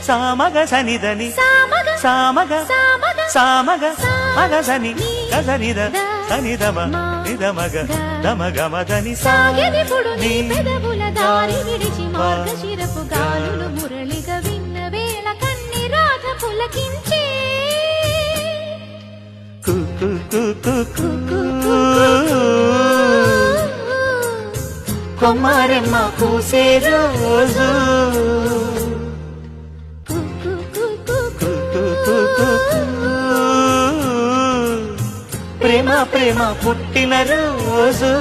సామగ సనిదని సామగ సామగ మగ సని గసనిద సనిదమ నిదమగ దమగమదని సాగెదిపుడు నీ పెదవుల దారి విడిచి మార్గశిరపు గాలులు మురళిగా విన్న వేళ కన్ని రాధ పులకించే కొమ్మారెమ్మ పూసే రోజు ప్రేమ ప్రేమ పుట్టిన రోజు